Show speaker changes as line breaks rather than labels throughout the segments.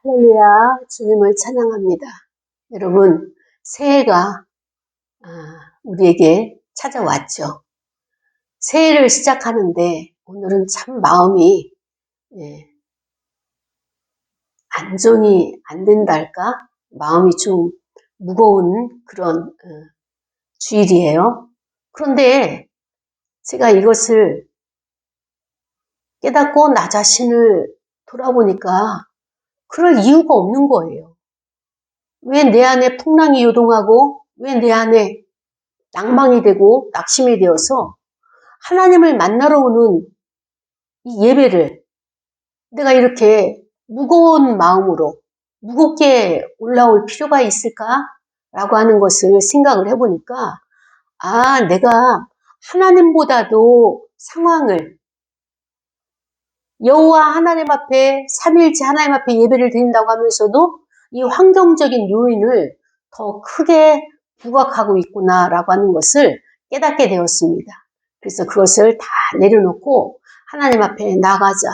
할렐루야, 주님을 찬양합니다. 여러분, 새해가 우리에게 찾아왔죠. 새해를 시작하는데 오늘은 참 마음이 안정이 안 된다 할까? 마음이 좀 무거운 그런 주일이에요. 그런데 제가 이것을 깨닫고 나 자신을 돌아보니까 그럴 이유가 없는 거예요. 왜 내 안에 풍랑이 요동하고 왜 내 안에 낭망이 되고 낙심이 되어서 하나님을 만나러 오는 이 예배를 내가 이렇게 무거운 마음으로 무겁게 올라올 필요가 있을까라고 하는 것을 생각을 해보니까 내가 하나님보다도 상황을 여호와 하나님 앞에 삼위일체 하나님 앞에 예배를 드린다고 하면서도 이 환경적인 요인을 더 크게 부각하고 있구나라고 하는 것을 깨닫게 되었습니다. 그래서 그것을 다 내려놓고 하나님 앞에 나가자.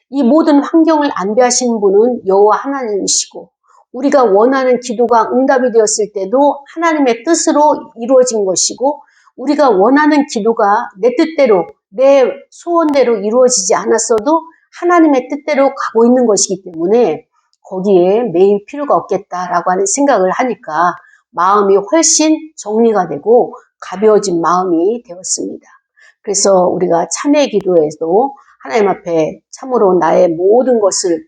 이 모든 환경을 안배하시는 분은 여호와 하나님이시고 우리가 원하는 기도가 응답이 되었을 때도 하나님의 뜻으로 이루어진 것이고 우리가 원하는 기도가 내 뜻대로 내 소원대로 이루어지지 않았어도 하나님의 뜻대로 가고 있는 것이기 때문에 거기에 매일 필요가 없겠다라고 하는 생각을 하니까 마음이 훨씬 정리가 되고 가벼워진 마음이 되었습니다. 그래서 우리가 참회 기도에도 하나님 앞에 참으로 나의 모든 것을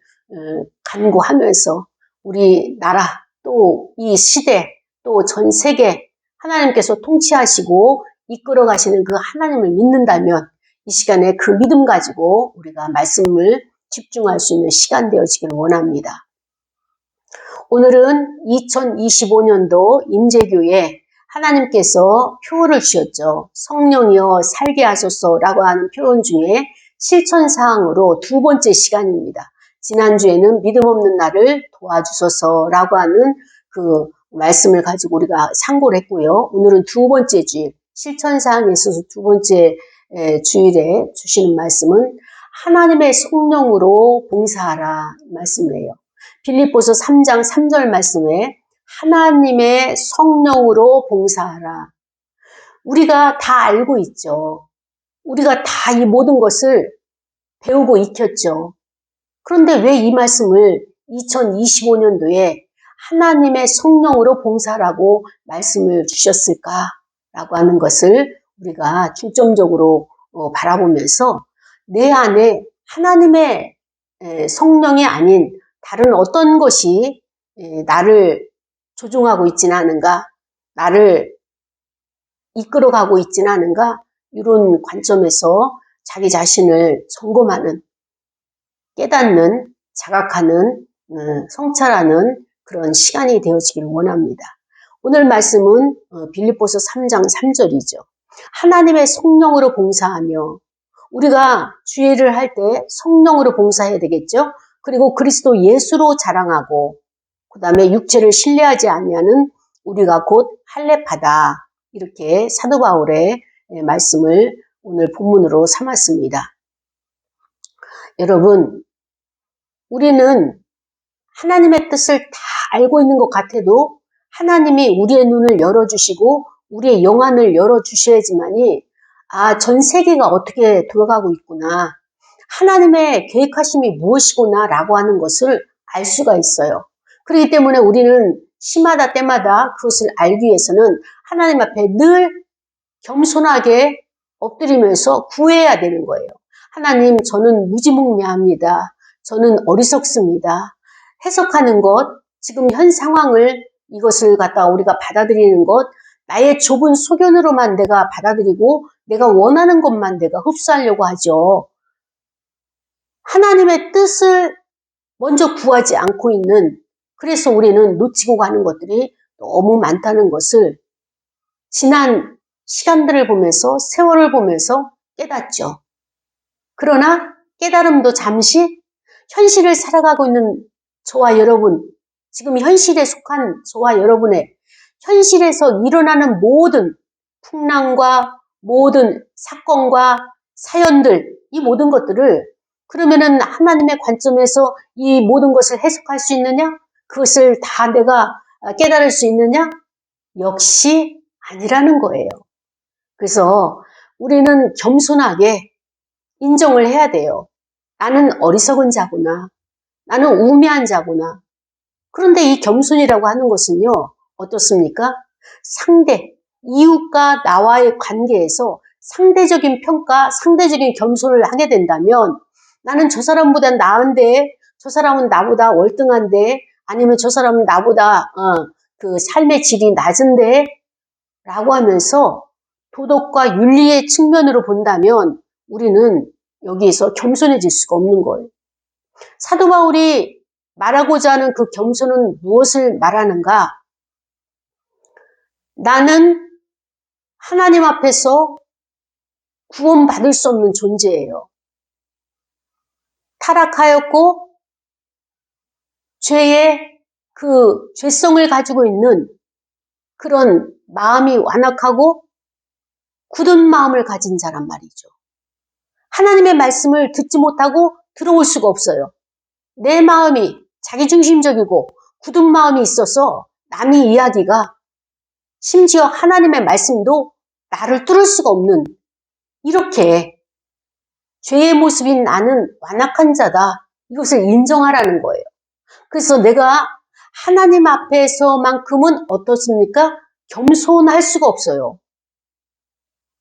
간구하면서 우리 나라 또 이 시대 또 전 세계 하나님께서 통치하시고 이끌어 가시는 그 하나님을 믿는다면 이 시간에 그 믿음 가지고 우리가 말씀을 집중할 수 있는 시간 되어지기를 원합니다. 오늘은 2025년도 임재교에 하나님께서 표어를 주셨죠. 성령이여 살게 하소서라고 하는 표현 중에 실천사항으로 두 번째 시간입니다. 지난주에는 믿음 없는 나를 도와주소서라고 하는 그 말씀을 가지고 우리가 상고를 했고요. 오늘은 두 번째 주일, 실천사항에 있어서 두 번째 주일에 주시는 말씀은 하나님의 성령으로 봉사하라 말씀이에요. 빌립보서 3장 3절 말씀에 하나님의 성령으로 봉사하라. 우리가 다 알고 있죠. 우리가 다 이 모든 것을 배우고 익혔죠. 그런데 왜 이 말씀을 2025년도에 하나님의 성령으로 봉사라고 말씀을 주셨을까라고 하는 것을 우리가 중점적으로 바라보면서 내 안에 하나님의 성령이 아닌 다른 어떤 것이 나를 조종하고 있지는 않은가, 나를 이끌어가고 있지는 않은가, 이런 관점에서 자기 자신을 점검하는, 깨닫는, 자각하는, 성찰하는 그런 시간이 되어지기를 원합니다. 오늘 말씀은 빌립보서 3장 3절이죠. 하나님의 성령으로 봉사하며 우리가 주일을 할 때 성령으로 봉사해야 되겠죠. 그리고 그리스도 예수로 자랑하고 그 다음에 육체를 신뢰하지 않냐는 우리가 곧 할례파다. 이렇게 사도 바울의 말씀을 오늘 본문으로 삼았습니다. 여러분, 우리는 하나님의 뜻을 다 알고 있는 것 같아도 하나님이 우리의 눈을 열어주시고 우리의 영안을 열어주셔야지만이 전 세계가 어떻게 돌아가고 있구나. 하나님의 계획하심이 무엇이구나 라고 하는 것을 알 수가 있어요. 그렇기 때문에 우리는 시마다 때마다 그것을 알기 위해서는 하나님 앞에 늘 겸손하게 엎드리면서 구해야 되는 거예요. 하나님, 저는 무지몽매합니다. 저는 어리석습니다. 해석하는 것, 지금 현 상황을 이것을 갖다가 우리가 받아들이는 것, 나의 좁은 소견으로만 내가 받아들이고 내가 원하는 것만 내가 흡수하려고 하죠. 하나님의 뜻을 먼저 구하지 않고 있는, 그래서 우리는 놓치고 가는 것들이 너무 많다는 것을 지난 시간들을 보면서 세월을 보면서 깨닫죠. 그러나 깨달음도 잠시 현실을 살아가고 있는 저와 여러분, 지금 현실에 속한 저와 여러분의 현실에서 일어나는 모든 풍랑과 모든 사건과 사연들, 이 모든 것들을 그러면은 하나님의 관점에서 이 모든 것을 해석할 수 있느냐? 그것을 다 내가 깨달을 수 있느냐? 역시 아니라는 거예요. 그래서 우리는 겸손하게 인정을 해야 돼요. 나는 어리석은 자구나. 나는 우매한 자구나. 그런데 이 겸손이라고 하는 것은요, 어떻습니까? 이웃과 나와의 관계에서 상대적인 평가, 상대적인 겸손을 하게 된다면 나는 저 사람보다 나은데, 저 사람은 나보다 월등한데, 아니면 저 사람은 나보다 그 삶의 질이 낮은데 라고 하면서 도덕과 윤리의 측면으로 본다면 우리는 여기에서 겸손해질 수가 없는 거예요. 사도 바울이 말하고자 하는 그 겸손은 무엇을 말하는가? 나는 하나님 앞에서 구원받을 수 없는 존재예요. 타락하였고 죄의 그 죄성을 가지고 있는 그런 마음이 완악하고 굳은 마음을 가진 자란 말이죠. 하나님의 말씀을 듣지 못하고 들어올 수가 없어요. 내 마음이 자기중심적이고 굳은 마음이 있어서 남의 이야기가 심지어 하나님의 말씀도 나를 뚫을 수가 없는 이렇게 죄의 모습인 나는 완악한 자다. 이것을 인정하라는 거예요. 그래서 내가 하나님 앞에서만큼은 어떻습니까? 겸손할 수가 없어요.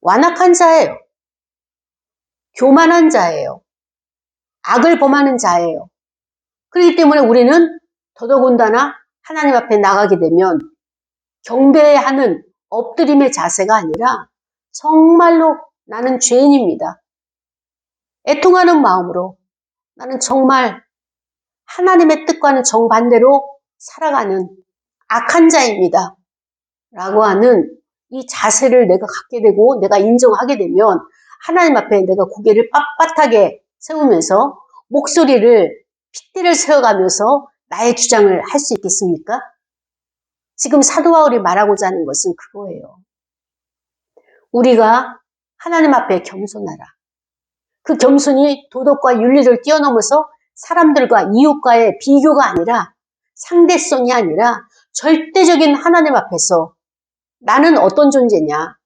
완악한 자예요. 교만한 자예요. 악을 범하는 자예요. 그렇기 때문에 우리는 더더군다나 하나님 앞에 나가게 되면 경배하는 엎드림의 자세가 아니라 정말로 나는 죄인입니다. 애통하는 마음으로 나는 정말 하나님의 뜻과는 정반대로 살아가는 악한 자입니다. 라고 하는 이 자세를 내가 갖게 되고 내가 인정하게 되면 하나님 앞에 내가 고개를 빳빳하게 세우면서 목소리를 핏대를 세워가면서 나의 주장을 할 수 있겠습니까? 지금 사도 바울이 말하고자 하는 것은 그거예요. 우리가 하나님 앞에 겸손하라. 그 겸손이 도덕과 윤리를 뛰어넘어서 사람들과 이웃과의 비교가 아니라 상대성이 아니라 절대적인 하나님 앞에서 나는 어떤 존재냐.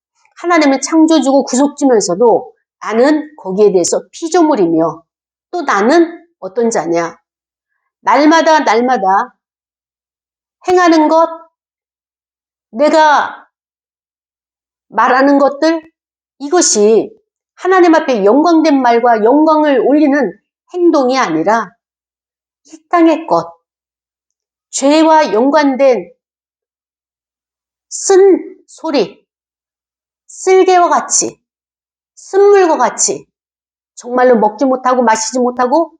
하나님은 창조주고 구속주면서도 나는 거기에 대해서 피조물이며 또 나는 어떤 자냐. 날마다 행하는 것, 내가 말하는 것들, 이것이 하나님 앞에 영광된 말과 영광을 올리는 행동이 아니라 이 땅의 것, 죄와 연관된 쓴 소리, 쓸개와 같이, 쓴물과 같이 정말로 먹지 못하고 마시지 못하고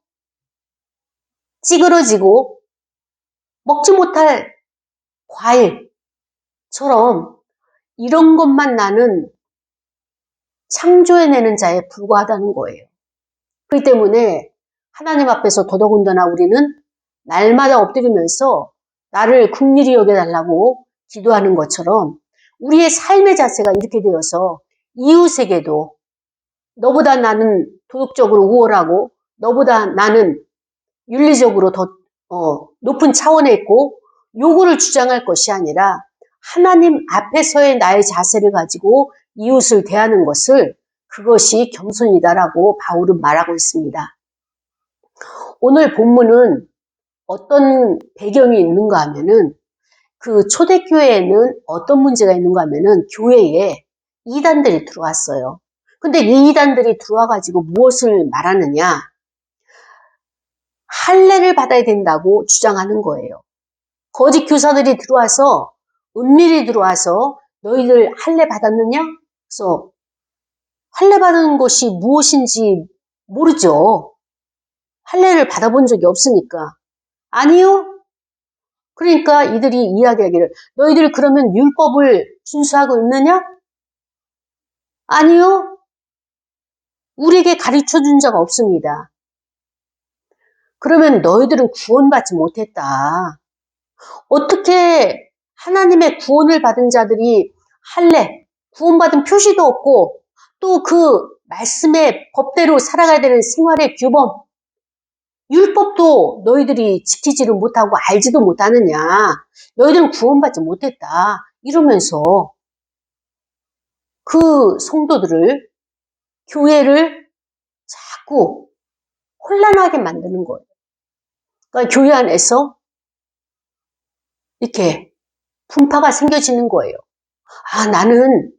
찌그러지고 먹지 못할 과일처럼 이런 것만 나는 창조해내는 자에 불과하다는 거예요. 그렇기 때문에 하나님 앞에서 더더군다나 우리는 날마다 엎드리면서 나를 긍휼히 여겨달라고 기도하는 것처럼 우리의 삶의 자세가 이렇게 되어서 이웃에게도 너보다 나는 도덕적으로 우월하고 너보다 나는 윤리적으로 더 높은 차원에 있고 요구를 주장할 것이 아니라 하나님 앞에서의 나의 자세를 가지고 이웃을 대하는 것을 그것이 겸손이다라고 바울은 말하고 있습니다. 오늘 본문은 어떤 배경이 있는가 하면은 그 초대교회에는 어떤 문제가 있는가 하면은 교회에 이단들이 들어왔어요. 근데 이 이단들이 들어와가지고 무엇을 말하느냐? 할례를 받아야 된다고 주장하는 거예요. 거짓 교사들이 들어와서 은밀히 들어와서 너희들 할례 받았느냐? 그래서 할례 받은 것이 무엇인지 모르죠. 할례를 받아본 적이 없으니까. 아니요. 그러니까 이들이 이야기하기를 너희들 그러면 율법을 준수하고 있느냐? 아니요. 우리에게 가르쳐준 자가 없습니다. 그러면 너희들은 구원받지 못했다. 어떻게 하나님의 구원을 받은 자들이 할례, 구원받은 표시도 없고 또 그 말씀의 법대로 살아가야 되는 생활의 규범 율법도 너희들이 지키지를 못하고 알지도 못하느냐. 너희들은 구원받지 못했다. 이러면서 그 성도들을, 교회를 자꾸 혼란하게 만드는 거예요. 그러니까 교회 안에서 이렇게 분파가 생겨지는 거예요. 아, 나는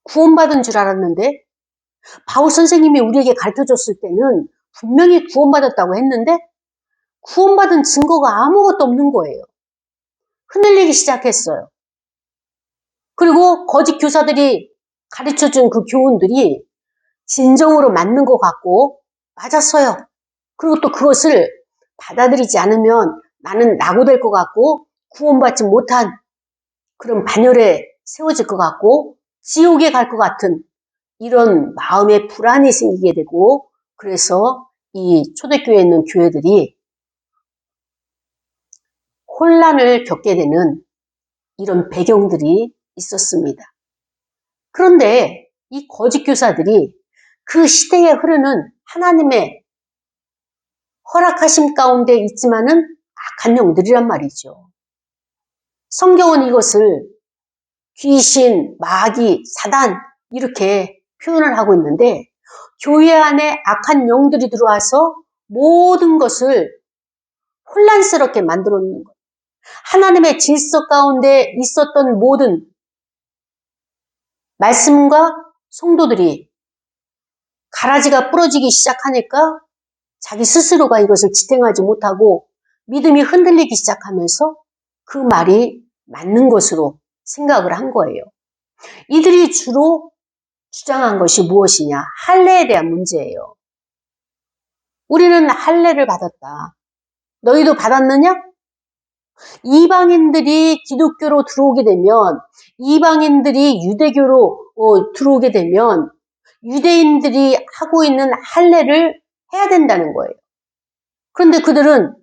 구원받은 줄 알았는데 바울 선생님이 우리에게 가르쳐줬을 때는 분명히 구원받았다고 했는데 구원받은 증거가 아무것도 없는 거예요. 흔들리기 시작했어요. 그리고 거짓 교사들이 가르쳐준 그 교훈들이 진정으로 맞는 것 같고 맞았어요. 그리고 또 그것을 받아들이지 않으면 나는 낙오될 것 같고 구원받지 못한 그런 반열에 세워질 것 같고 지옥에 갈 것 같은 이런 마음의 불안이 생기게 되고 그래서 이 초대교회에 있는 교회들이 혼란을 겪게 되는 이런 배경들이 있었습니다. 그런데 이 거짓 교사들이 그 시대에 흐르는 하나님의 허락하심 가운데 있지만은 악한 영들이란 말이죠. 성경은 이것을 귀신, 마귀, 사단 이렇게 표현을 하고 있는데 교회 안에 악한 영들이 들어와서 모든 것을 혼란스럽게 만들어 놓는 거예요. 하나님의 질서 가운데 있었던 모든 말씀과 성도들이 가라지가 부러지기 시작하니까 자기 스스로가 이것을 지탱하지 못하고 믿음이 흔들리기 시작하면서 그 말이 맞는 것으로 생각을 한 거예요. 이들이 주로 주장한 것이 무엇이냐? 할례에 대한 문제예요. 우리는 할례를 받았다. 너희도 받았느냐? 이방인들이 기독교로 들어오게 되면, 이방인들이 유대교로 들어오게 되면 유대인들이 하고 있는 할례를 해야 된다는 거예요. 그런데 그들은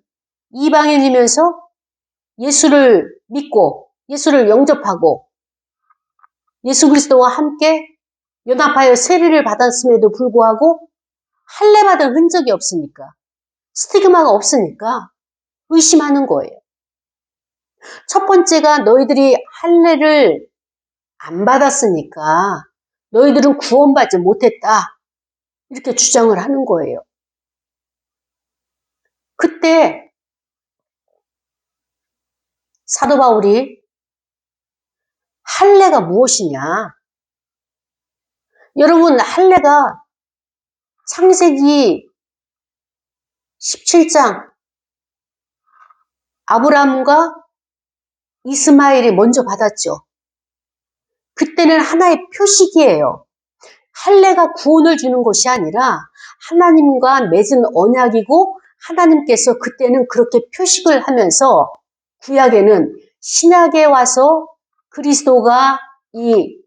이방인이면서 예수를 믿고 예수를 영접하고 예수 그리스도와 함께 연합하여 세례를 받았음에도 불구하고 할례 받은 흔적이 없으니까, 스티그마가 없으니까 의심하는 거예요. 첫 번째가 너희들이 할례를 안 받았으니까 너희들은 구원받지 못했다. 이렇게 주장을 하는 거예요. 그때 사도 바울이 할례가 무엇이냐? 여러분, 할례가 창세기 17장 아브라함과 이스마엘이 먼저 받았죠. 그때는 하나의 표식이에요. 할례가 구원을 주는 것이 아니라 하나님과 맺은 언약이고 하나님께서 그때는 그렇게 표식을 하면서 구약에는 신약에 와서 그리스도가 이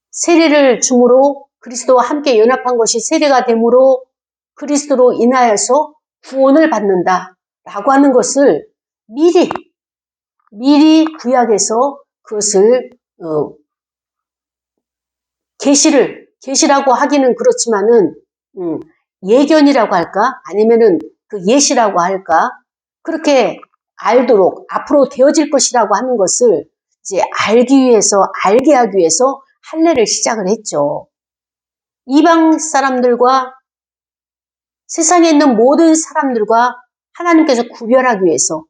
세례를 줌으로 그리스도와 함께 연합한 것이 세례가 되므로 그리스도로 인하여서 구원을 받는다라고 하는 것을 미리 구약에서 그것을 계시라고 하기는 그렇지만은 예견이라고 할까? 아니면은 그 예시라고 할까? 그렇게 알도록 앞으로 되어질 것이라고 하는 것을 이제 알게 하기 위해서 할례를 시작을 했죠. 이방 사람들과 세상에 있는 모든 사람들과 하나님께서 구별하기 위해서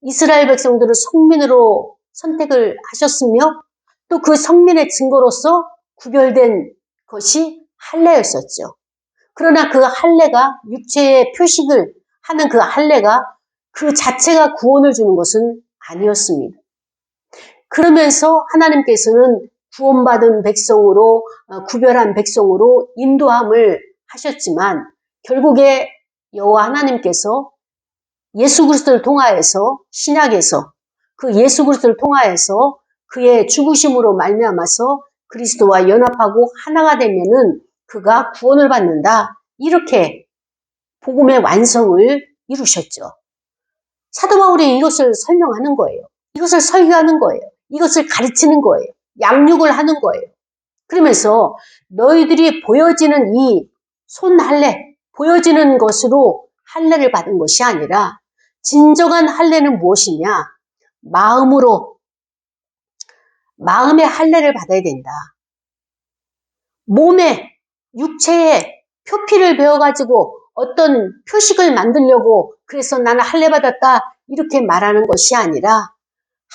이스라엘 백성들을 성민으로 선택을 하셨으며 또 그 성민의 증거로서 구별된 것이 할례였었죠. 그러나 그 할례가 육체의 표식을 하는 그 할례가 그 자체가 구원을 주는 것은 아니었습니다. 그러면서 하나님께서는 구원받은 백성으로 구별한 백성으로 인도함을 하셨지만 결국에 여호와 하나님께서 예수 그리스도를 통하여서 신약에서 그 예수 그리스도를 통하여서 그의 죽으심으로 말미암아서 그리스도와 연합하고 하나가 되면은 그가 구원을 받는다. 이렇게 복음의 완성을 이루셨죠. 사도 바울이 이것을 설명하는 거예요. 이것을 설교하는 거예요. 이것을 가르치는 거예요. 양육을 하는 거예요. 그러면서 너희들이 보여지는 이 손할례, 보여지는 것으로 할례를 받은 것이 아니라 진정한 할례는 무엇이냐? 마음의 할례를 받아야 된다. 몸에, 육체에 표피를 베어가지고 어떤 표식을 만들려고 그래서 나는 할례 받았다 이렇게 말하는 것이 아니라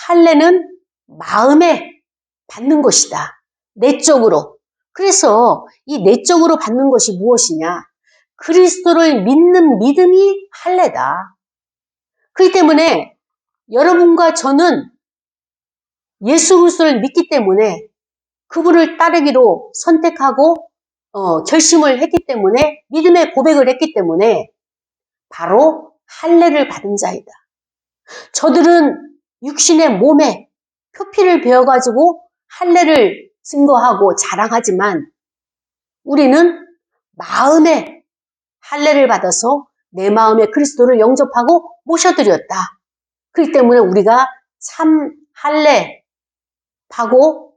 할례는 마음에 받는 것이다. 내적으로. 그래서 이 내적으로 받는 것이 무엇이냐? 그리스도를 믿는 믿음이 할례다. 그렇기 때문에 여러분과 저는 예수 그리스도를 믿기 때문에 그분을 따르기로 선택하고 결심을 했기 때문에 믿음의 고백을 했기 때문에 바로 할례를 받은 자이다. 저들은 육신의 몸에 표피를 베어가지고 할례를 증거하고 자랑하지만 우리는 마음에 할례를 받아서 내 마음에 그리스도를 영접하고 모셔드렸다. 그렇기 때문에 우리가 참 할례하고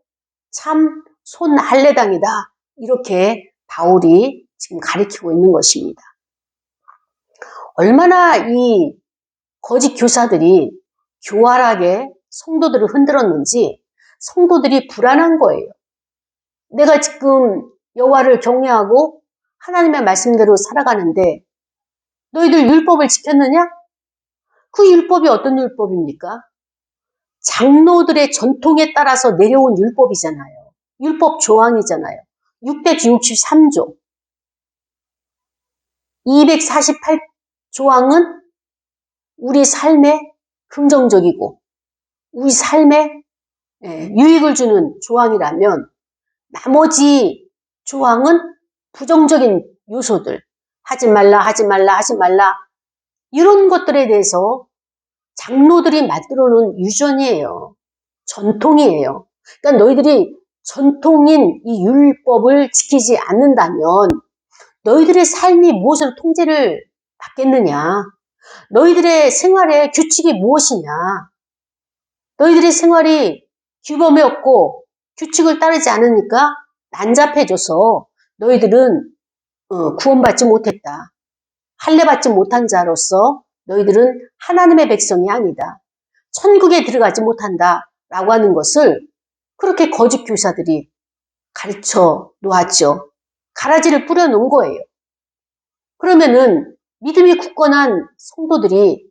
참 손할례당이다. 이렇게 바울이 지금 가리키고 있는 것입니다. 얼마나 이 거짓 교사들이 교활하게 성도들을 흔들었는지 성도들이 불안한 거예요. 내가 지금 여호와를 경외하고 하나님의 말씀대로 살아가는데 너희들 율법을 지켰느냐? 그 율법이 어떤 율법입니까? 장로들의 전통에 따라서 내려온 율법이잖아요. 율법 조항이잖아요. 663조. 248조항은 우리 삶에 긍정적이고 우리 삶에 유익을 주는 조항이라면 나머지 조항은 부정적인 요소들, 하지 말라 이런 것들에 대해서 장로들이 만들어 놓은 유전이에요. 전통이에요. 그러니까 너희들이 전통인 이 율법을 지키지 않는다면 너희들의 삶이 무엇으로 통제를 받겠느냐? 너희들의 생활의 규칙이 무엇이냐? 너희들의 생활이 규범이 없고 규칙을 따르지 않으니까 난잡해져서 너희들은 구원받지 못했다. 할례받지 못한 자로서 너희들은 하나님의 백성이 아니다. 천국에 들어가지 못한다. 라고 하는 것을 그렇게 거짓 교사들이 가르쳐 놓았죠. 가라지를 뿌려 놓은 거예요. 그러면은 믿음이 굳건한 성도들이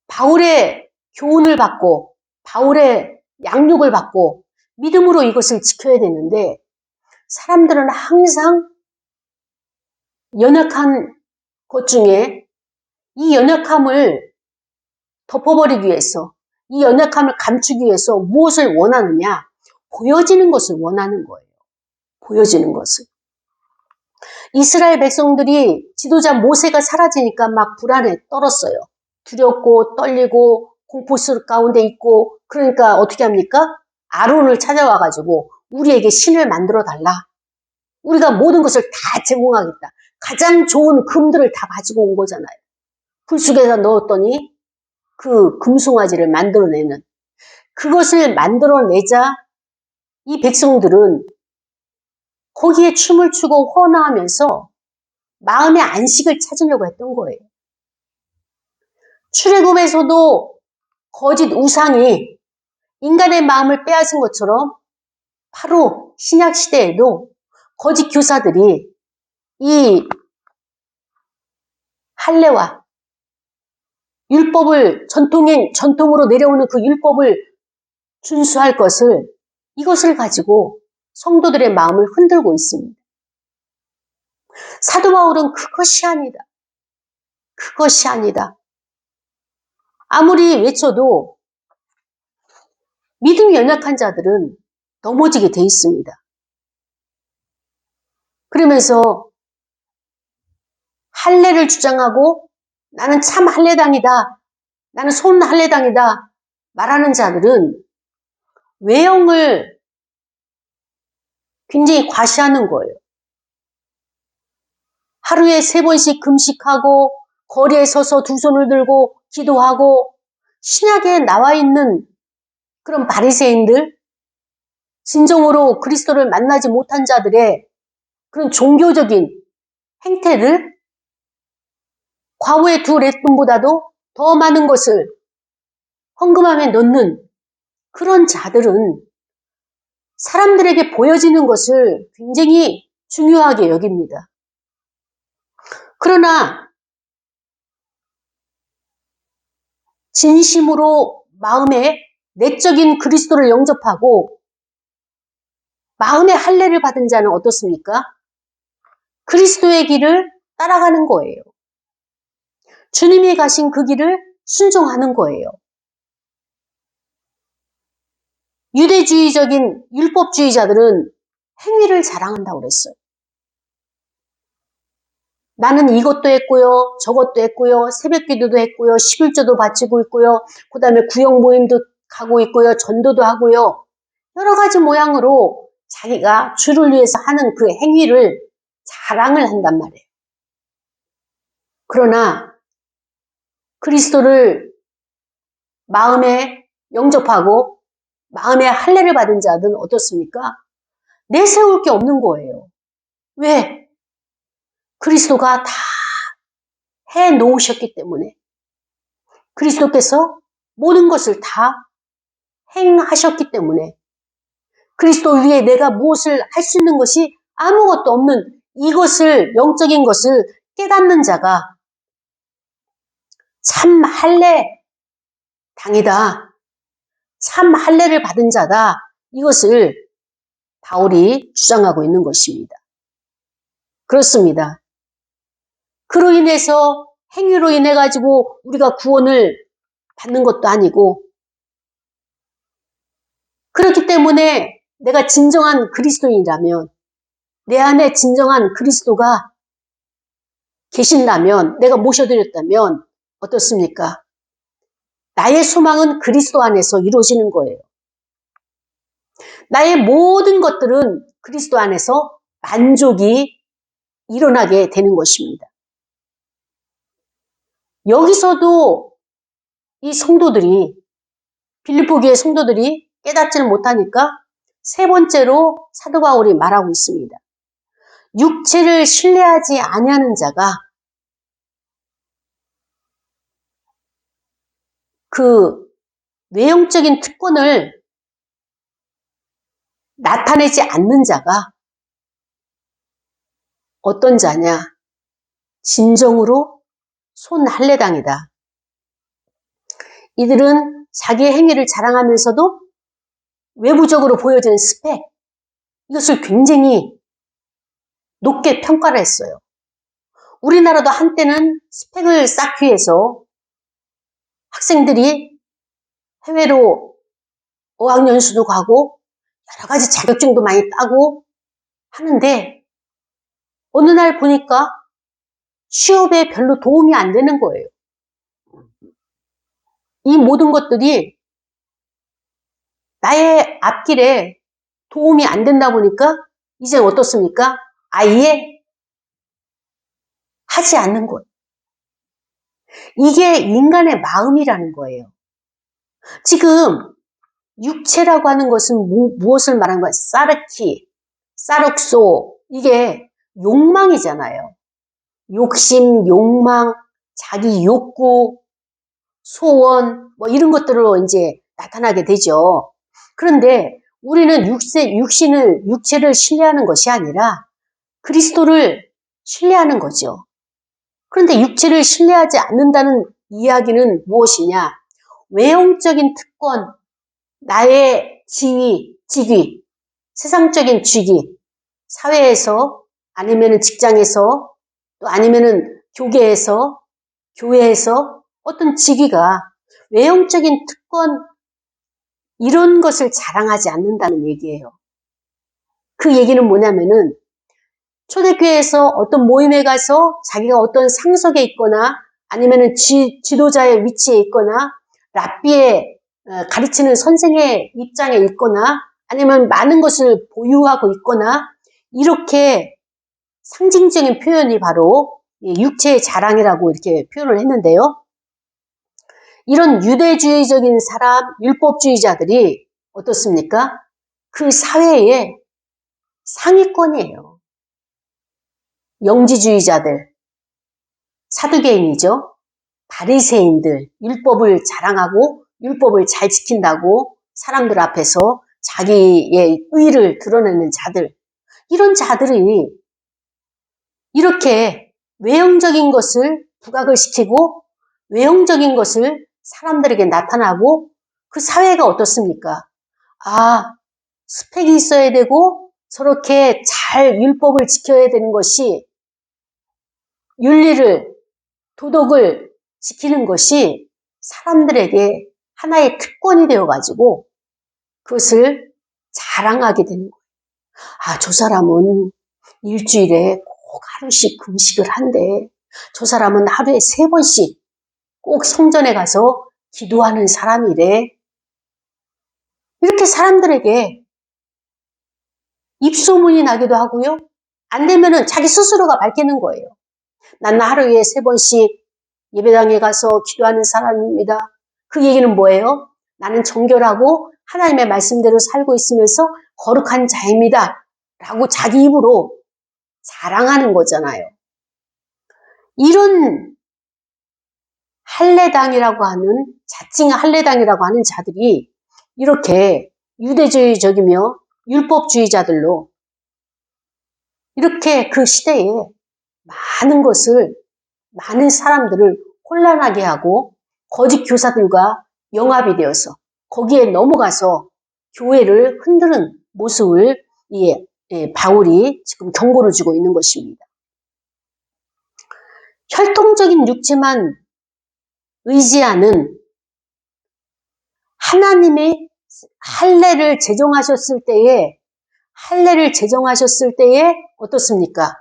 바울의 교훈을 받고 바울의 양육을 받고 믿음으로 이것을 지켜야 되는데 사람들은 항상 연약한 것 중에 이 연약함을 덮어버리기 위해서 이 연약함을 감추기 위해서 무엇을 원하느냐? 보여지는 것을 원하는 거예요. 보여지는 것을. 이스라엘 백성들이 지도자 모세가 사라지니까 막 불안에 떨었어요. 두렵고 떨리고 공포스 가운데 있고 그러니까 어떻게 합니까? 아론을 찾아와가지고 우리에게 신을 만들어 달라. 우리가 모든 것을 다 제공하겠다. 가장 좋은 금들을 다 가지고 온 거잖아요. 불 속에다 넣었더니 그 금송아지를 만들어내는 그것을 만들어내자 이 백성들은 거기에 춤을 추고 헌화하면서 마음의 안식을 찾으려고 했던 거예요. 출애굽에서도 거짓 우상이 인간의 마음을 빼앗은 것처럼 바로 신약 시대에도 거짓 교사들이 이 할례와 율법을 전통으로 내려오는 그 율법을 준수할 것을 이것을 가지고 성도들의 마음을 흔들고 있습니다. 사도 바울은 그것이 아니다. 그것이 아니다. 아무리 외쳐도 믿음이 연약한 자들은 넘어지게 돼 있습니다. 그러면서 할례를 주장하고 나는 참 할례당이다. 나는 손 할례당이다. 말하는 자들은 외형을 굉장히 과시하는 거예요. 하루에 3번씩 금식하고 거리에 서서 두 손을 들고 기도하고 신약에 나와 있는 그런 바리새인들, 진정으로 그리스도를 만나지 못한 자들의 그런 종교적인 행태를 과거의 두 렛돈보다도 더 많은 것을 헌금함에 넣는 그런 자들은 사람들에게 보여지는 것을 굉장히 중요하게 여깁니다. 그러나 진심으로 마음에 내적인 그리스도를 영접하고 마음의 할례를 받은 자는 어떻습니까? 그리스도의 길을 따라가는 거예요. 주님이 가신 그 길을 순종하는 거예요. 유대주의적인 율법주의자들은 행위를 자랑한다고 그랬어요. 나는 이것도 했고요, 저것도 했고요, 새벽기도도 했고요, 11조도 바치고 있고요, 그 다음에 구역 모임도 가고 있고요, 전도도 하고요. 여러 가지 모양으로 자기가 주를 위해서 하는 그 행위를 자랑을 한단 말이에요. 그러나 그리스도를 마음에 영접하고 마음에 할례를 받은 자들은 어떻습니까? 내세울 게 없는 거예요. 왜? 그리스도가 다 해놓으셨기 때문에. 그리스도께서 모든 것을 다 행하셨기 때문에. 그리스도 위에 내가 무엇을 할 수 있는 것이 아무것도 없는 이것을, 영적인 것을 깨닫는 자가 참 할례 당이다. 참 할례를 받은 자다. 이것을 바울이 주장하고 있는 것입니다. 그렇습니다. 그로 인해서 행위로 인해 가지고 우리가 구원을 받는 것도 아니고, 그렇기 때문에 내가 진정한 그리스도인이라면, 내 안에 진정한 그리스도가 계신다면, 내가 모셔드렸다면 어떻습니까? 나의 소망은 그리스도 안에서 이루어지는 거예요. 나의 모든 것들은 그리스도 안에서 만족이 일어나게 되는 것입니다. 여기서도 이 성도들이, 빌립보 교회 성도들이 깨닫지를 못하니까 세 번째로 사도 바울이 말하고 있습니다. 육체를 신뢰하지 아니하는 자가 그 외형적인 특권을 나타내지 않는 자가 어떤 자냐? 진정으로 손할례당이다. 이들은 자기의 행위를 자랑하면서도 외부적으로 보여지는 스펙, 이것을 굉장히 높게 평가를 했어요. 우리나라도 한때는 스펙을 쌓기 위해서 학생들이 해외로 어학연수도 가고 여러 가지 자격증도 많이 따고 하는데 어느 날 보니까 취업에 별로 도움이 안 되는 거예요. 이 모든 것들이 나의 앞길에 도움이 안 된다 보니까 이제 어떻습니까? 아예 하지 않는 거예요. 이게 인간의 마음이라는 거예요. 지금 육체라고 하는 것은 무엇을 말하는 거야? 사르키, 사륵소, 이게 욕망이잖아요. 욕심, 욕망, 자기 욕구, 소원, 뭐 이런 것들로 이제 나타나게 되죠. 그런데 우리는 육체를 신뢰하는 것이 아니라 그리스도를 신뢰하는 거죠. 그런데 육체를 신뢰하지 않는다는 이야기는 무엇이냐? 외형적인 특권, 나의 지위, 직위, 세상적인 직위, 사회에서 아니면 직장에서 또 아니면 교계에서, 교회에서 어떤 직위가 외형적인 특권 이런 것을 자랑하지 않는다는 얘기예요. 그 얘기는 뭐냐면은 초대교회에서 어떤 모임에 가서 자기가 어떤 상석에 있거나 아니면은 지도자의 위치에 있거나 랍비의 가르치는 선생의 입장에 있거나 아니면 많은 것을 보유하고 있거나 이렇게 상징적인 표현이 바로 육체의 자랑이라고 이렇게 표현을 했는데요. 이런 유대주의적인 사람, 율법주의자들이 어떻습니까? 그 사회의 상위권이에요. 영지주의자들. 사두개인이죠. 바리새인들, 율법을 자랑하고 율법을 잘 지킨다고 사람들 앞에서 자기의 의를 드러내는 자들, 이런 자들이 이렇게 외형적인 것을 부각을 시키고 외형적인 것을 사람들에게 나타나고 그 사회가 어떻습니까? 아, 스펙이 있어야 되고 저렇게 잘 율법을 지켜야 되는 것이 윤리를, 도덕을 지키는 것이 사람들에게 하나의 특권이 되어가지고 그것을 자랑하게 되는 거예요. 아, 저 사람은 일주일에 꼭 하루씩 금식을 한대. 저 사람은 하루에 3번씩 꼭 성전에 가서 기도하는 사람이래. 이렇게 사람들에게 입소문이 나기도 하고요. 안 되면은 자기 스스로가 밝히는 거예요. 난 하루에 3번씩 예배당에 가서 기도하는 사람입니다. 그 얘기는 뭐예요? 나는 정결하고 하나님의 말씀대로 살고 있으면서 거룩한 자입니다. 라고 자기 입으로 자랑하는 거잖아요. 이런 할례당이라고 하는, 자칭 할례당이라고 하는 자들이 이렇게 유대주의적이며 율법주의자들로 이렇게 그 시대에 많은 사람들을 혼란하게 하고 거짓 교사들과 영합이 되어서 거기에 넘어가서 교회를 흔드는 모습을 바울이 지금 경고를 주고 있는 것입니다. 혈통적인 육체만 의지하는 하나님이 할례를 제정하셨을 때에 어떻습니까?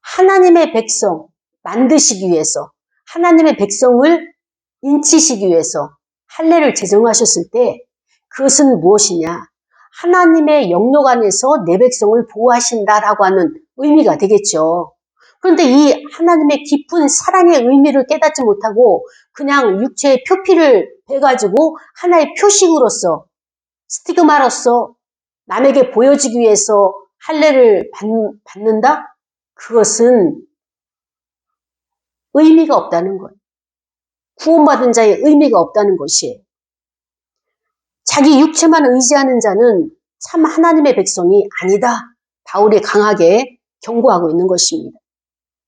하나님의 백성 만드시기 위해서, 하나님의 백성을 인치시기 위해서 할례를 제정하셨을 때 그것은 무엇이냐? 하나님의 영역 안에서 내 백성을 보호하신다라고 하는 의미가 되겠죠. 그런데 이 하나님의 깊은 사랑의 의미를 깨닫지 못하고 그냥 육체의 표피를 해가지고 하나의 표식으로서, 스티그마로서 남에게 보여지기 위해서 할례를 받는다? 그것은 의미가 없다는 거예요. 구원받은 자의 의미가 없다는 것이에요. 자기 육체만 의지하는 자는 참 하나님의 백성이 아니다. 바울이 강하게 경고하고 있는 것입니다.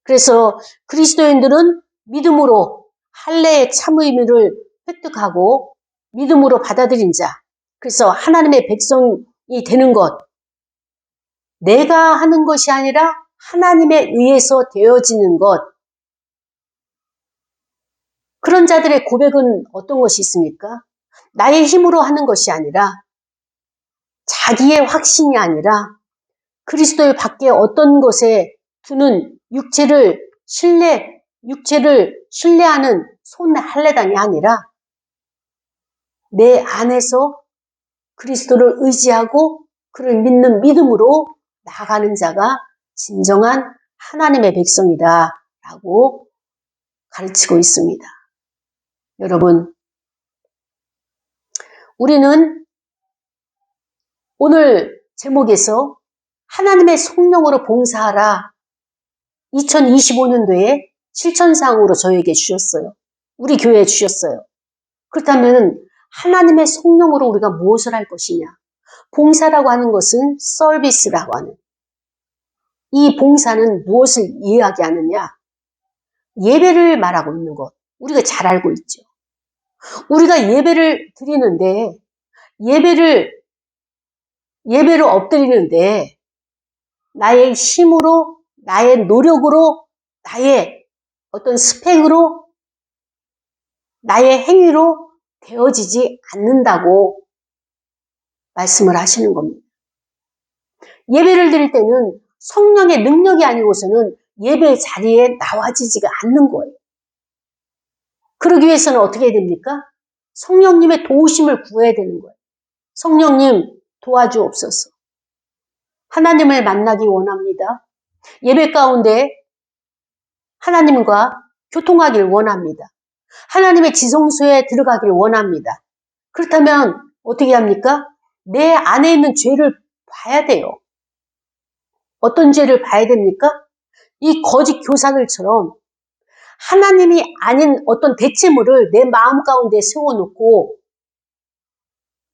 그래서 그리스도인들은 믿음으로 할례의 참 의미를 획득하고 믿음으로 받아들인 자, 그래서 하나님의 백성이 되는 것, 내가 하는 것이 아니라 하나님에 의해서 되어지는 것, 그런 자들의 고백은 어떤 것이 있습니까? 나의 힘으로 하는 것이 아니라, 자기의 확신이 아니라 그리스도의 밖에 어떤 것에 두는 육체를 신뢰하는 손 할례당이 아니라 내 안에서 그리스도를 의지하고 그를 믿는 믿음으로 나아가는 자가 진정한 하나님의 백성이다 라고 가르치고 있습니다. 여러분, 우리는 오늘 제목에서 하나님의 성령으로 봉사하라 2025년도에 실천사항으로 저에게 주셨어요. 우리 교회에 주셨어요. 그렇다면 하나님의 성령으로 우리가 무엇을 할 것이냐? 봉사라고 하는 것은 서비스라고 하는, 이 봉사는 무엇을 이야기하느냐? 예배를 말하고 있는 것, 우리가 잘 알고 있죠. 우리가 예배를 드리는데, 예배를 엎드리는데 나의 힘으로, 나의 노력으로, 나의 어떤 스펙으로, 나의 행위로 되어지지 않는다고 말씀을 하시는 겁니다. 예배를 드릴 때는 성령의 능력이 아니고서는 예배 자리에 나와지지가 않는 거예요. 그러기 위해서는 어떻게 해야 됩니까? 성령님의 도우심을 구해야 되는 거예요. 성령님 도와주옵소서. 하나님을 만나기 원합니다. 예배 가운데 하나님과 교통하길 원합니다. 하나님의 지성소에 들어가길 원합니다. 그렇다면 어떻게 합니까? 내 안에 있는 죄를 봐야 돼요. 어떤 죄를 봐야 됩니까? 이 거짓 교사들처럼 하나님이 아닌 어떤 대체물을 내 마음 가운데 세워놓고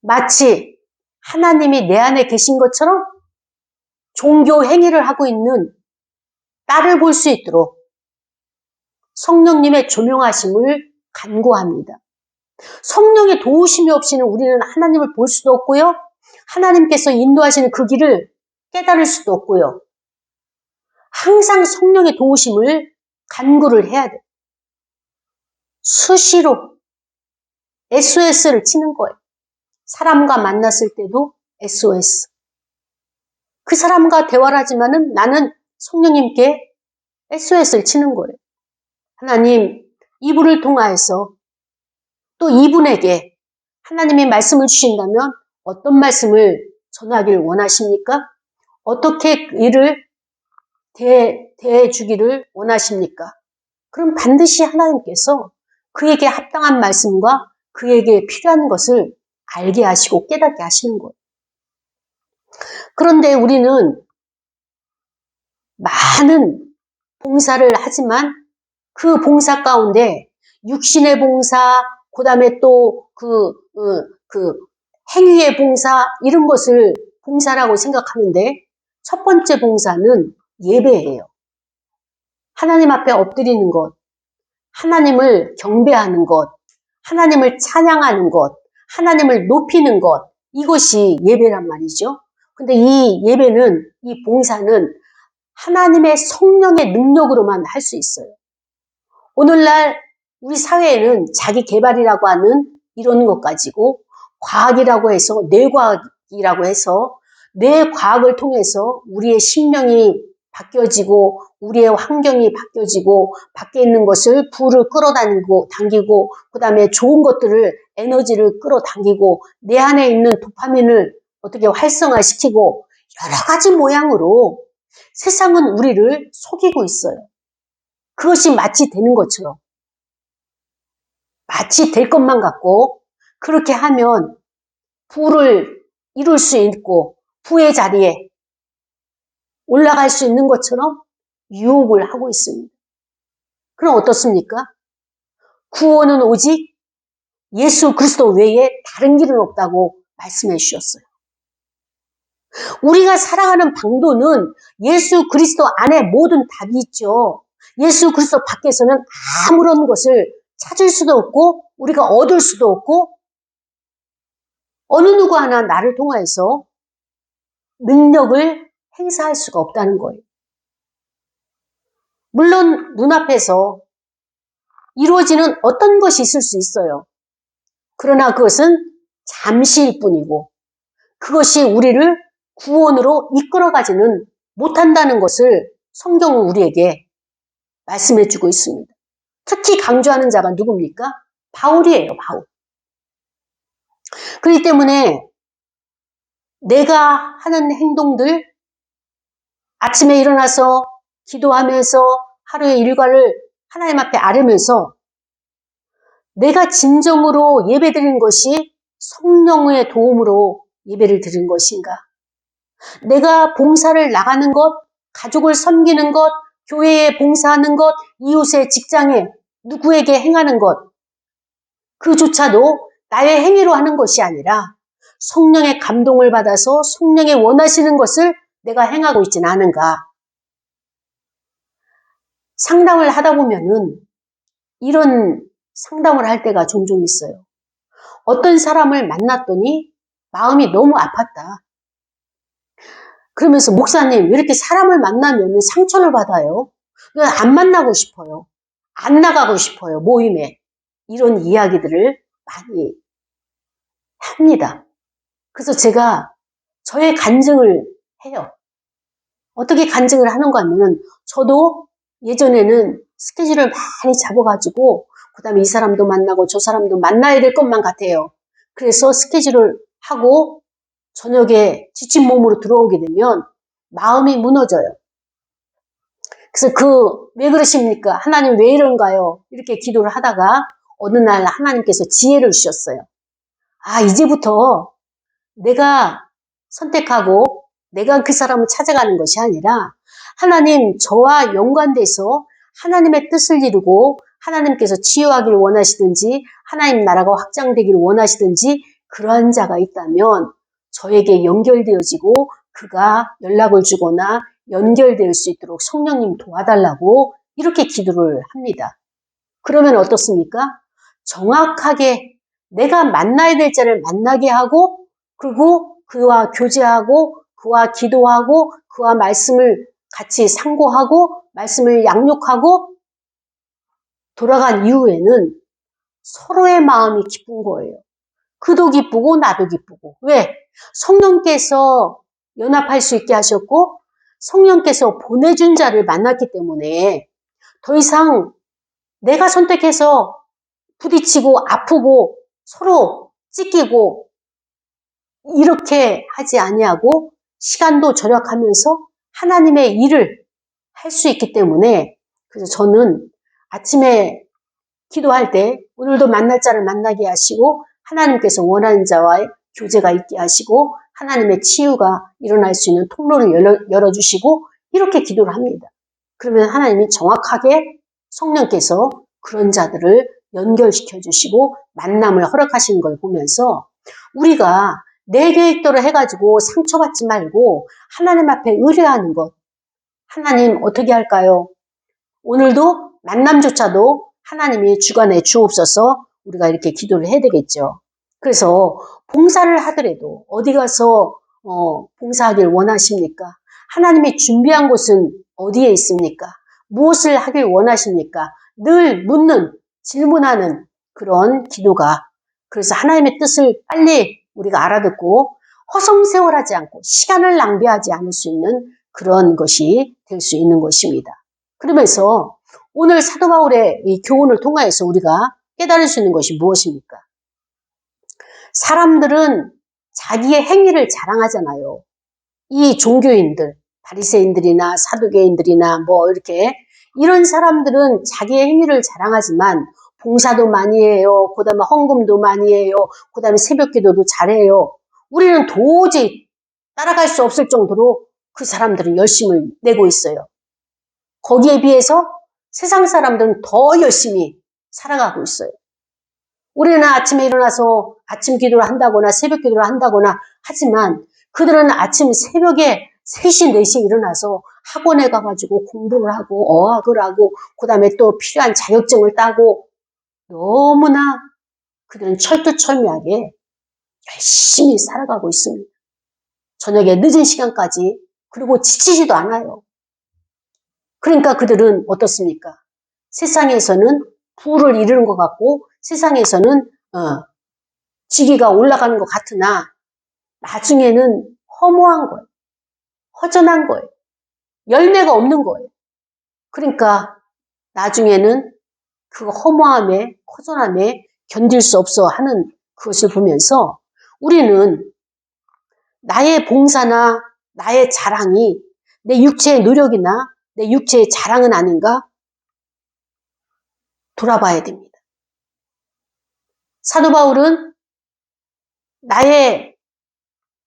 마치 하나님이 내 안에 계신 것처럼 종교 행위를 하고 있는 딸을 볼 수 있도록 성령님의 조명하심을 간구합니다. 성령의 도우심이 없이는 우리는 하나님을 볼 수도 없고요. 하나님께서 인도하시는 그 길을 깨달을 수도 없고요. 항상 성령의 도우심을 간구를 해야 돼요. 수시로 SOS를 치는 거예요. 사람과 만났을 때도 SOS. 그 사람과 대화를 하지만은 나는 성령님께 SOS를 치는 거예요. 하나님, 이분을 통하여서 또 이분에게 하나님이 말씀을 주신다면 어떤 말씀을 전하길 원하십니까? 어떻게 이를 대해주기를 원하십니까? 그럼 반드시 하나님께서 그에게 합당한 말씀과 그에게 필요한 것을 알게 하시고 깨닫게 하시는 거예요. 그런데 우리는 많은 봉사를 하지만 그 봉사 가운데 육신의 봉사, 그 다음에 또 행위의 봉사, 이런 것을 봉사라고 생각하는데 첫 번째 봉사는 예배예요. 하나님 앞에 엎드리는 것, 하나님을 경배하는 것, 하나님을 찬양하는 것, 하나님을 높이는 것, 이것이 예배란 말이죠. 근데 이 예배는, 이 봉사는 하나님의 성령의 능력으로만 할 수 있어요. 오늘날 우리 사회에는 자기 개발이라고 하는 이런 것 가지고 과학이라고 해서, 뇌과학이라고 해서 뇌과학을 통해서 우리의 신명이 바뀌어지고 우리의 환경이 바뀌어지고 밖에 있는 것을 불을 당기고 그 다음에 좋은 것들을 에너지를 끌어당기고 내 안에 있는 도파민을 어떻게 활성화시키고 여러 가지 모양으로 세상은 우리를 속이고 있어요. 그것이 마치 되는 것처럼, 마치 될 것만 같고 그렇게 하면 부를 이룰 수 있고 부의 자리에 올라갈 수 있는 것처럼 유혹을 하고 있습니다. 그럼 어떻습니까? 구원은 오직 예수 그리스도 외에 다른 길은 없다고 말씀해 주셨어요. 우리가 살아가는 방도는 예수 그리스도 안에 모든 답이 있죠. 예수 그리스도 밖에서는 아무런 것을 찾을 수도 없고 우리가 얻을 수도 없고 어느 누구 하나 나를 통해서 능력을 행사할 수가 없다는 거예요. 물론 눈앞에서 이루어지는 어떤 것이 있을 수 있어요. 그러나 그것은 잠시일 뿐이고 그것이 우리를 구원으로 이끌어가지는 못한다는 것을 성경은 우리에게 말씀해 주고 있습니다. 특히 강조하는 자가 누굽니까? 바울이에요, 바울. 그렇기 때문에 내가 하는 행동들, 아침에 일어나서 기도하면서 하루의 일과를 하나님 앞에 아뢰면서 내가 진정으로 예배드리는 것이 성령의 도움으로 예배를 드리는 것인가? 내가 봉사를 나가는 것, 가족을 섬기는 것, 교회에 봉사하는 것, 이웃의 직장에 누구에게 행하는 것, 그조차도 나의 행위로 하는 것이 아니라 성령의 감동을 받아서 성령의 원하시는 것을 내가 행하고 있지는 않은가. 상담을 하다 보면은 이런 상담을 할 때가 종종 있어요. 어떤 사람을 만났더니 마음이 너무 아팠다. 그러면서 목사님 왜 이렇게 사람을 만나면 상처를 받아요? 안 만나고 싶어요. 안 나가고 싶어요. 모임에. 이런 이야기들을 많이 합니다. 그래서 제가 저의 간증을 해요. 어떻게 간증을 하는가 하면 저도 예전에는 스케줄을 많이 잡아가지고 그 다음에 이 사람도 만나고 저 사람도 만나야 될 것만 같아요. 그래서 스케줄을 하고 저녁에 지친 몸으로 들어오게 되면 마음이 무너져요. 그래서 왜 그러십니까? 하나님 왜 이런가요? 이렇게 기도를 하다가 어느 날 하나님께서 지혜를 주셨어요. 아, 이제부터 내가 선택하고 내가 그 사람을 찾아가는 것이 아니라 하나님, 저와 연관돼서 하나님의 뜻을 이루고 하나님께서 치유하기를 원하시든지 하나님 나라가 확장되기를 원하시든지 그러한 자가 있다면 저에게 연결되어지고 그가 연락을 주거나 연결될 수 있도록 성령님 도와달라고 이렇게 기도를 합니다. 그러면 어떻습니까? 정확하게 내가 만나야 될 자를 만나게 하고 그리고 그와 교제하고 그와 기도하고 그와 말씀을 같이 상고하고 말씀을 양육하고 돌아간 이후에는 서로의 마음이 기쁜 거예요. 그도 기쁘고 나도 기쁘고. 왜? 성령께서 연합할 수 있게 하셨고 성령께서 보내준 자를 만났기 때문에 더 이상 내가 선택해서 부딪히고 아프고 서로 찢기고 이렇게 하지 아니하고 시간도 절약하면서 하나님의 일을 할 수 있기 때문에 그래서 저는 아침에 기도할 때 오늘도 만날 자를 만나게 하시고 하나님께서 원하는 자와의 교제가 있게 하시고 하나님의 치유가 일어날 수 있는 통로를 열어주시고 이렇게 기도를 합니다. 그러면 하나님이 정확하게 성령께서 그런 자들을 연결시켜 주시고 만남을 허락하시는 걸 보면서 우리가 내 계획대로 해가지고 상처받지 말고 하나님 앞에 의뢰하는 것. 하나님 어떻게 할까요? 오늘도 만남조차도 하나님이 주관해 주옵소서 우리가 이렇게 기도를 해야 되겠죠. 그래서 봉사를 하더라도 어디 가서 봉사하길 원하십니까? 하나님이 준비한 곳은 어디에 있습니까? 무엇을 하길 원하십니까? 늘 묻는, 질문하는 그런 기도가 그래서 하나님의 뜻을 빨리 우리가 알아듣고 허송세월하지 않고 시간을 낭비하지 않을 수 있는 그런 것이 될 수 있는 것입니다. 그러면서 오늘 사도 바울의 이 교훈을 통하여서 우리가 깨달을 수 있는 것이 무엇입니까? 사람들은 자기의 행위를 자랑하잖아요. 이 종교인들, 바리새인들이나 사두개인들이나 뭐 이렇게 이런 사람들은 자기의 행위를 자랑하지만 봉사도 많이 해요. 그 다음에 헌금도 많이 해요. 그 다음에 새벽기도도 잘해요. 우리는 도저히 따라갈 수 없을 정도로 그 사람들은 열심을 내고 있어요. 거기에 비해서 세상 사람들은 더 열심히 살아가고 있어요. 우리는 아침에 일어나서 아침 기도를 한다거나 새벽 기도를 한다거나 하지만 그들은 아침 새벽에 3시, 4시에 일어나서 학원에 가가지고 공부를 하고 어학을 하고 그 다음에 또 필요한 자격증을 따고 너무나 그들은 철두철미하게 열심히 살아가고 있습니다. 저녁에 늦은 시간까지 그리고 지치지도 않아요. 그러니까 그들은 어떻습니까? 세상에서는 부를 이루는 것 같고 세상에서는 직위가 올라가는 것 같으나 나중에는 허무한 거예요. 허전한 거예요. 열매가 없는 거예요. 그러니까 나중에는 그 허무함에 허전함에 견딜 수 없어 하는 그것을 보면서 우리는 나의 봉사나 나의 자랑이 내 육체의 노력이나 내 육체의 자랑은 아닌가 돌아봐야 됩니다. 사도 바울은 나의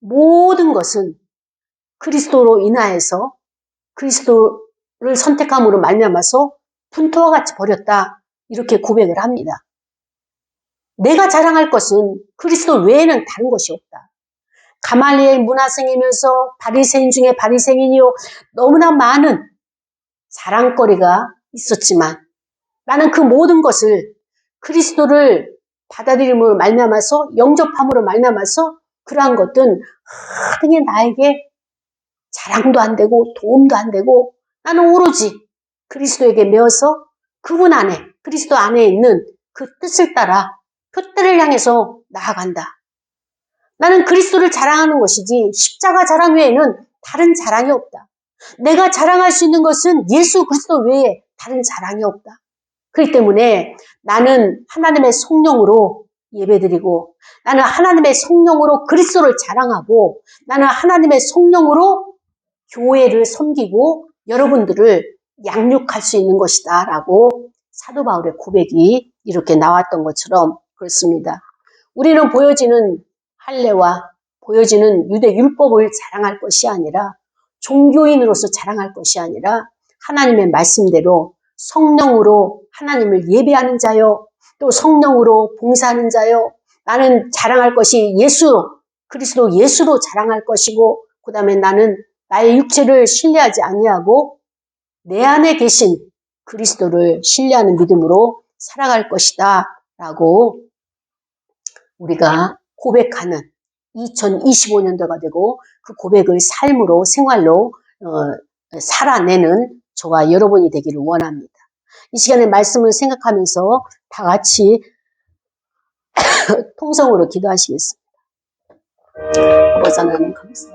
모든 것은 그리스도로 인하여서 그리스도를 선택함으로 말미암아서 분토와 같이 버렸다. 이렇게 고백을 합니다. 내가 자랑할 것은 그리스도 외에는 다른 것이 없다. 가말리엘 문화생이면서 바리새인 중에 바리새인이요 너무나 많은 자랑거리가 있었지만 나는 그 모든 것을 그리스도를 받아들임으로 말미암아서 영접함으로 말미암아서 그러한 것들은 하등에 나에게 자랑도 안 되고 도움도 안 되고 나는 오로지 그리스도에게 매어서 그분 안에 그리스도 안에 있는 그 뜻을 따라 그 뜻을 향해서 나아간다. 나는 그리스도를 자랑하는 것이지 십자가 자랑 외에는 다른 자랑이 없다. 내가 자랑할 수 있는 것은 예수 그리스도 외에 다른 자랑이 없다. 그렇기 때문에 나는 하나님의 성령으로 예배드리고 나는 하나님의 성령으로 그리스도를 자랑하고 나는 하나님의 성령으로 교회를 섬기고 여러분들을 양육할 수 있는 것이다 라고 사도 바울의 고백이 이렇게 나왔던 것처럼 그렇습니다. 우리는 보여지는 할례와 보여지는 유대 율법을 자랑할 것이 아니라 종교인으로서 자랑할 것이 아니라 하나님의 말씀대로 성령으로 하나님을 예배하는 자요, 또 성령으로 봉사하는 자요, 나는 자랑할 것이 그리스도 예수로 자랑할 것이고, 그 다음에 나는 나의 육체를 신뢰하지 아니하고 내 안에 계신 그리스도를 신뢰하는 믿음으로 살아갈 것이다 라고 우리가 고백하는 2025년도가 되고, 그 고백을 삶으로, 생활로 살아내는 저와 여러분이 되기를 원합니다. 이 시간에 말씀을 생각하면서 다 같이 통성으로 기도하시겠습니다. 아버지 하나님 감사합니다.